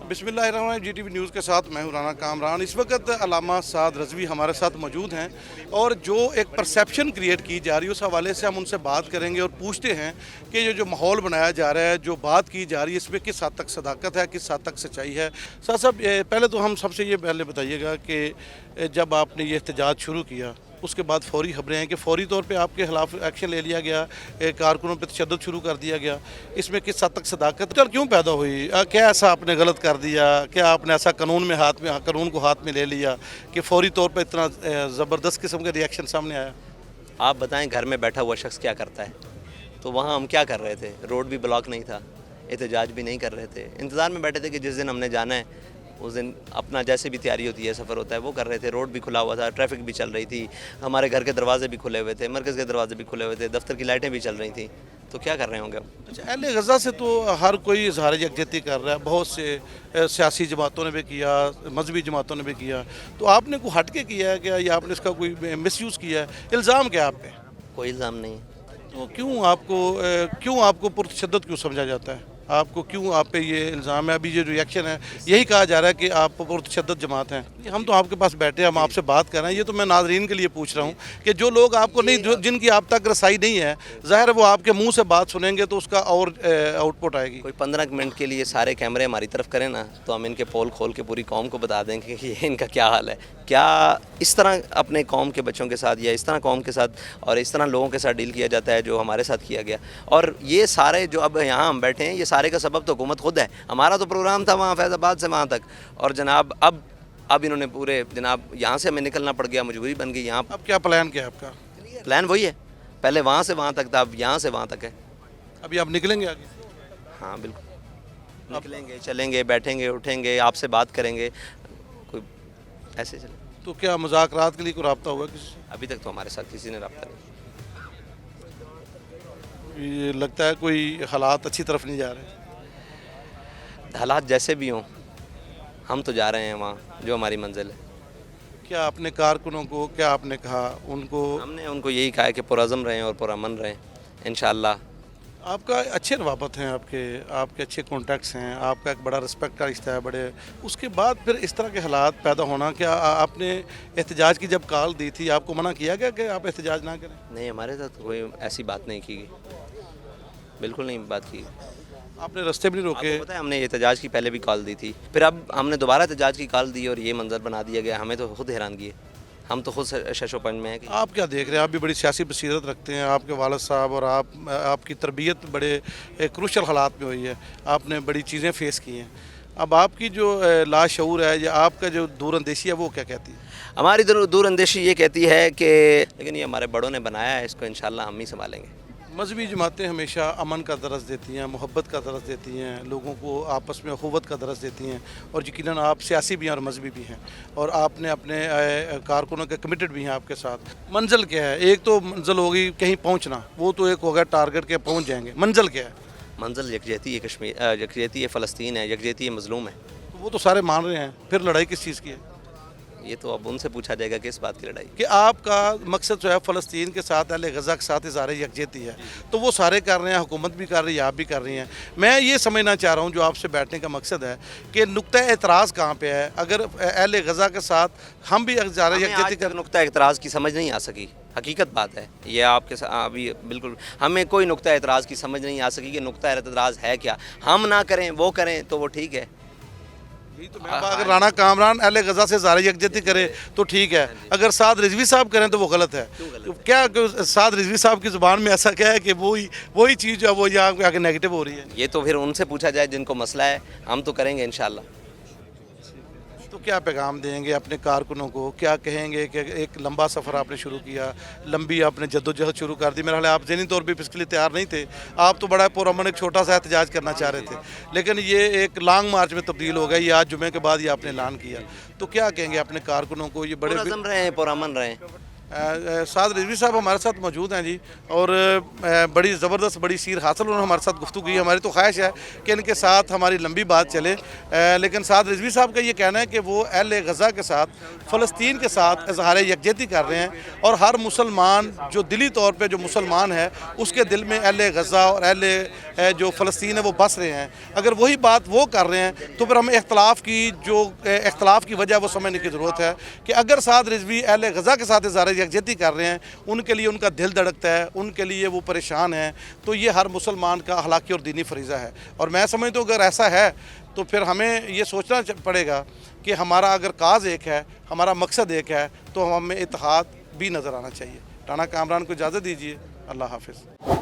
बिस्मिल्लाहिर्रहमानिर्रहीम। GTV news के साथ मैं हूं राना कामरान। इस वक्त अल्लामा साद रज़वी हमारे साथ मौजूद हैं और जो एक परसेप्शन क्रिएट की जा रही है उस हवाले से हम उनसे बात करेंगे और पूछते हैं कि ये जो माहौल बनाया जा रहा है, जो बात की जा रही है, इसमें किस हद तक सदाकत है, किस हद तक सच्चाई है। साहब, पहले तो हम सबसे ये पहले बताइएगा कि जब आपने ये एहतजाज शुरू किया उसके बाद फौरी खबरें हैं कि फौरी तौर पे आपके खिलाफ एक्शन ले लिया गया, कारकुनों पे तशद्दुद शुरू कर दिया गया। इसमें किस हद तक सदाकत क्यों पैदा हुई? क्या ऐसा आपने गलत कर दिया? क्या आपने ऐसा कानून को हाथ में ले लिया कि फौरी तौर पे इतना ज़बरदस्त किस्म का रिएक्शन सामने आया? आप बताएं, घर में बैठा हुआ शख्स क्या करता है? तो वहाँ हम क्या कर रहे थे? रोड भी ब्लॉक नहीं था, एहतजाज भी नहीं कर रहे थे, इंतज़ार में बैठे थे कि जिस दिन हमने जाना है उस दिन अपना जैसे भी तैयारी होती है, सफ़र होता है, वो कर रहे थे। रोड भी खुला हुआ था, ट्रैफिक भी चल रही थी, हमारे घर के दरवाजे भी खुले हुए थे, मरकज़ के दरवाजे भी खुले हुए थे, दफ्तर की लाइटें भी चल रही थी। तो क्या कर रहे होंगे हम? अच्छा, अहले गज़ा से तो हर कोई इज़हार यकजहती कर रहा है, बहुत से सियासी जमातों ने भी किया, मजहबी जमातों ने भी किया, तो आपने कोई हट के किया है क्या, या आपने इसका कोई मिसयूज़ किया है? इल्ज़ाम क्या आप पे? कोई इल्ज़ाम नहीं। तो क्यों आपको पुरतशद्दुद क्यों समझा जाता है? आपको क्यों, आप पे ये इल्ज़ाम है? अभी ये रिएक्शन है, यही कहा जा रहा है कि आप पुरतशद्दुद जमात हैं। हम तो आपके पास बैठे हैं, हम आपसे बात कर रहे हैं। ये तो मैं नाज़रीन के लिए पूछ रहा हूँ कि जो लोग आपको नहीं, जिनकी आप तक रसाई नहीं है, ज़ाहिर है वो आपके मुंह से बात सुनेंगे तो उसका और आउटपुट आएगी। कोई 15 मिनट के लिए सारे कैमरे हमारी तरफ करें ना, तो हम इनके पोल खोल के पूरी कौम को बता देंगे कि ये इनका क्या हाल है। क्या इस तरह अपने कौम के बच्चों के साथ या इस तरह कौम के साथ और इस तरह लोगों के साथ डील किया जाता है जो हमारे साथ किया गया? और ये सारे जो अब यहाँ हम बैठे हैं, ये सारे का सबब तो हुकूमत खुद है। हमारा तो प्रोग्राम था वहाँ फैज़ाबाद से वहाँ तक, और जनाब अब इन्होंने पूरे जनाब यहाँ से हमें निकलना पड़ गया, मजबूरी बन गई। यहाँ अब क्या प्लान क्या है आपका? प्लान वही है, पहले वहाँ से वहाँ तक था, अब यहाँ से वहाँ तक है। अभी आप निकलेंगे आगे? हाँ बिल्कुल, निकलेंगे, चलेंगे, बैठेंगे, उठेंगे, आपसे बात करेंगे, कोई ऐसे चले। तो क्या मुज़ाकरात के लिए कोई रब्ता हुआ किसी से? अभी तक तो हमारे साथ किसी ने रब्ता नहीं। ये लगता है कोई हालात अच्छी तरफ नहीं जा रहे। हालात जैसे भी हों, हम तो जा रहे हैं वहाँ जो हमारी मंजिल है। क्या आपने कारकुनों को क्या आपने कहा उनको? हमने उनको यही कहा है कि पुरअज़म रहें और पुरअमन रहें इंशाअल्लाह। आपका अच्छे रवाबत हैं, आपके अच्छे कॉन्टैक्ट्स हैं, आपका एक बड़ा रिस्पेक्ट का रिश्ता है बड़े, उसके बाद फिर इस तरह के हालात पैदा होना, क्या आपने एहतजाज की जब कॉल दी थी आपको मना किया गया कि आप एहतजाज ना करें? नहीं, हमारे साथ कोई ऐसी बात नहीं की गई, बिल्कुल नहीं बात की। आपने रास्ते भी नहीं रोके? आपको पता है, हमने एहतजाज की पहले भी कॉल दी थी, फिर अब हमने दोबारा एहतजाज की कॉल दी और ये मंजर बना दिया गया। हमें तो खुद हैरानगी है, हम तो खुद शशोपंज में हैं कि आप क्या देख रहे हैं? आप भी बड़ी सियासी बसीरत रखते हैं, आपके वालिद साहब और आपकी तरबियत बड़े क्रूशल हालात में हुई है, आपने बड़ी चीज़ें फेस की हैं। अब आपकी जो लाशऊर है या आपका जो दूरअंदेशी है वो क्या कहती है? हमारी दूरअंदेशी ये कहती है कि लेकिन ये हमारे बड़ों ने बनाया है, इसको इंशाल्लाह हम ही संभालेंगे। मजहबी जमातें हमेशा अमन का दरस देती हैं, मोहब्बत का दरस देती हैं, लोगों को आपस में अखुवत का दरस देती हैं, और यकीनन आप सियासी भी हैं और मजहबी भी हैं, और आपने अपने कारकुनों के कमिटेड भी हैं आपके साथ। मंजिल क्या है? एक तो मंजिल होगी कहीं पहुंचना, वो तो एक होगा टारगेट के पहुंच जाएंगे। मंजिल क्या है? मंजिल यकजहती है, कश्मीर यकजहती है, फ़लस्तीन है, यकजहती है, मज़लूम है। तो वो तो सारे मान रहे हैं, फिर लड़ाई किस चीज़ की है? ये तो अब उनसे पूछा जाएगा कि इस बात की लड़ाई। कि आपका मकसद जो है फ़लस्तीन के साथ, अहले गज़ा के साथ इज़हार यकजहती है, तो वो सारे कर रहे हैं, हुकूमत भी कर रही है, आप भी कर रही हैं। मैं ये समझना चाह रहा हूँ जो आपसे बैठने का मकसद है कि नुक्ता एतराज़ कहाँ पे है? अगर अहले गज़ा के साथ हम भी इज़हार यकजहती कर, नुक्ता एतराज़ की समझ नहीं आ सकी, हकीकत बात है ये आपके साथ। अभी बिल्कुल हमें कोई नुक्ता एतराज़ की समझ नहीं आ सकी कि नुक्ता एतराज़ है क्या। हम ना करें, वो करें तो वो ठीक है। यही तो मैं अगर राना कामरान अहले गज़ा से इज़हार यकजहती करे तो ठीक है, अगर साद रिजवी साहब करें तो वो गलत है। तो क्या साद रिजवी साहब की ज़ुबान में ऐसा क्या है कि वही चीज़ जो है वो यहाँ आगे नेगेटिव हो रही है? ये तो फिर उनसे पूछा जाए जिनको मसला है, हम तो करेंगे इंशाल्लाह। तो क्या पैगाम देंगे अपने कारकुनों को? क्या कहेंगे कि एक लंबा सफ़र आपने शुरू किया, लंबी आपने जद्दोजहद शुरू कर दी, मेरा ख्याल है आप ज़हनी तौर पर इसके लिए तैयार नहीं थे, आप तो बड़ा पुरअमन एक छोटा सा एहतजाज करना चाह रहे थे, लेकिन ये एक लॉन्ग मार्च में तब्दील हो गया। ये आज जुमे के बाद ये आपने ऐलान किया, तो क्या कहेंगे अपने कारकुनों को? ये बड़े पुरअज़म रहें, पुरअमन रहें, साद रिजवी साहब हमारे साथ मौजूद हैं जी, और बड़ी ज़बरदस्त बड़ी सीर हासिल उन्होंने हमारे साथ गुफ्तगू की। हमारी तो ख्वाहिश है कि इनके साथ हमारी लंबी बात चले, लेकिन साद रिजवी साहब का ये कहना है कि वो अहले गज़ा के साथ, फ़लस्तीन के साथ इज़हार यकजहती कर रहे हैं, और हर मुसलमान जो दिली तौर पर जो मुसलमान है उसके दिल में अहले गज़ा और अहले जो फ़लस्तीन है वो बस रहे हैं। अगर वही बात वो कर रहे हैं तो फिर हमें इख्तलाफ की वजह वो समझने की ज़रूरत है कि अगर साद रिजवी अहले गज़ा के साथ इज़हार यकजहती कर रहे हैं, उनके लिए उनका दिल धड़कता है, उनके लिए वो परेशान हैं, तो ये हर मुसलमान का अखलाकी और दीनी फरीज़ा है। और मैं समझता हूँ अगर ऐसा है तो फिर हमें ये सोचना पड़ेगा कि हमारा अगर काज एक है, हमारा मकसद एक है, तो हमें इत्तेहाद भी नज़र आना चाहिए। राना कामरान को इजाज़त दीजिए। अल्लाह हाफ़िज़।